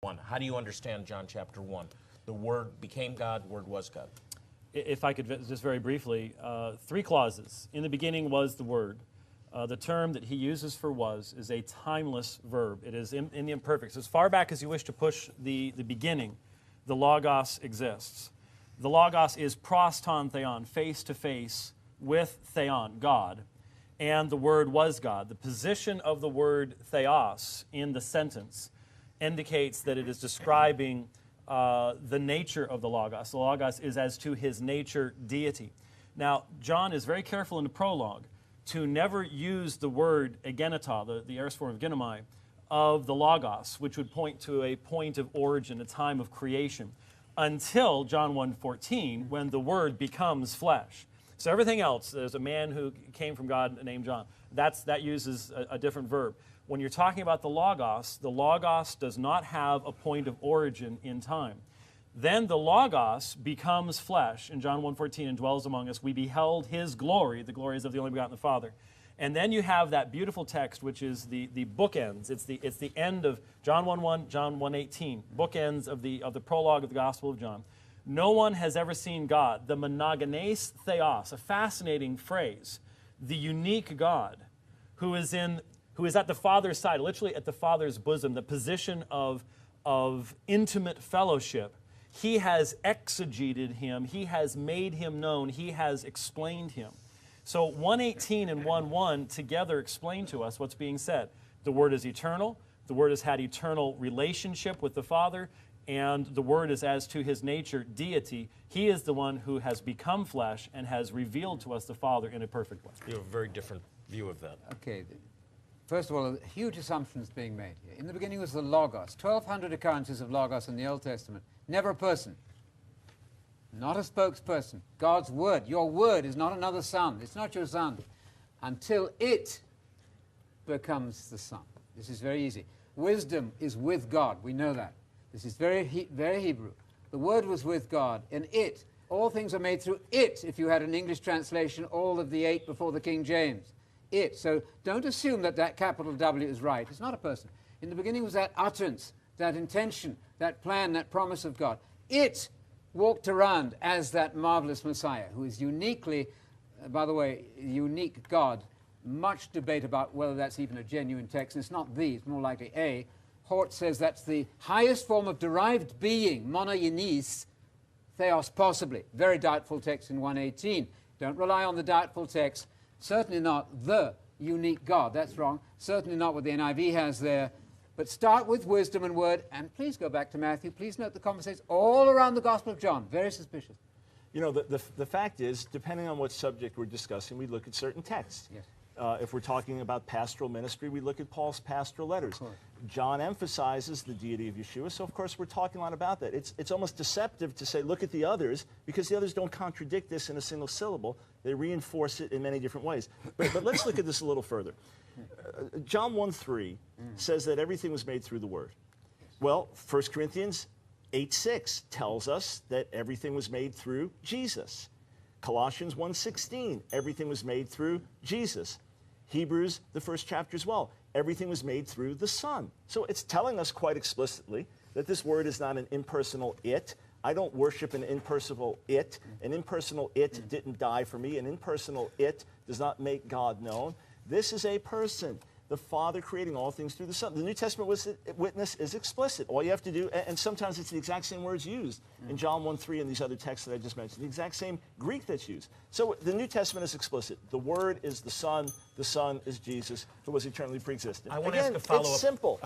1. How do you understand John chapter 1? The Word became God, the Word was God. If I could just very briefly, 3 clauses. In the beginning was the Word. The term that he uses for was is a timeless verb. It is in the imperfects. As far back as you wish to push the beginning, the Logos exists. The Logos is proston theon, face to face with theon, God. And the Word was God. The position of the word theos in the sentence indicates that it is describing the nature of the Logos. The Logos is as to his nature deity. Now, John is very careful in the prologue to never use the word egenita, the aorist form of genomai, of the Logos, which would point to a point of origin, a time of creation, until John 1:14, when the Word becomes flesh. So everything else, there's a man who came from God named John. That uses a different verb. When you're talking about the Logos does not have a point of origin in time. Then the Logos becomes flesh in John 1:14 and dwells among us. We beheld his glory, the glories of the only begotten of the Father. And then you have that beautiful text, which is the bookends. It's the end of John 1:1, John 1:18, bookends of the prologue of the Gospel of John. No one has ever seen God, the monogenes theos, a fascinating phrase, the unique God, who is at the Father's side, literally at the Father's bosom, the position of intimate fellowship. He has exegeted him. He has made him known. He has explained him. So 1:18 and 1:1 together explain to us what's being said. The Word is eternal. The Word has had eternal relationship with the Father. And the Word is as to his nature deity. He is the one who has become flesh and has revealed to us the Father in a perfect way. You have a very different view of that. Okay. First of all, a huge assumption is being made here. In the beginning was the Logos. 1,200 occurrences of Logos in the Old Testament. Never a person. Not a spokesperson. God's Word. Your Word is not another son. It's not your son. Until it becomes the Son. This is very easy. Wisdom is with God. We know that. This is very Hebrew. The Word was with God. And it. All things are made through it. If you had an English translation, all of the 8 before the King James. It. So don't assume that capital W is right. It's not a person. In the beginning was that utterance, that intention, that plan, that promise of God. It walked around as that marvelous Messiah, who is uniquely, by the way, unique God. Much debate about whether that's even a genuine text. And it's not the, it's more likely a. Hort says that's the highest form of derived being, monogenes, theos possibly. Very doubtful text in 1:18. Don't rely on the doubtful text. Certainly not the unique God. That's wrong. Certainly not what the NIV has there. But start with wisdom and word, and please go back to Matthew. Please note the conversations all around the Gospel of John. Very suspicious. You know, the fact is, depending on what subject we're discussing, we look at certain texts. Yes. If we're talking about pastoral ministry, we look at Paul's pastoral letters. John emphasizes the deity of Yeshua, so of course we're talking a lot about that. It's almost deceptive to say, look at the others, because the others don't contradict this in a single syllable. They reinforce it in many different ways. But let's look at this a little further. John 1:3 says that everything was made through the Word. Well, 1 Corinthians 8:6 tells us that everything was made through Jesus. Colossians 1:16, everything was made through Jesus. Hebrews, the first chapter as well, everything was made through the Son. So it's telling us quite explicitly that this Word is not an impersonal it. I don't worship an impersonal it. An impersonal it didn't die for me. An impersonal it does not make God known. This is a person, the Father creating all things through the Son. The New Testament witness is explicit. All you have to do, and sometimes it's the exact same words used in John 1:3 and these other texts that I just mentioned, the exact same Greek that's used. So the New Testament is explicit. The Word is the Son is Jesus, who was eternally pre-existent. I want to ask a follow-up. It's simple.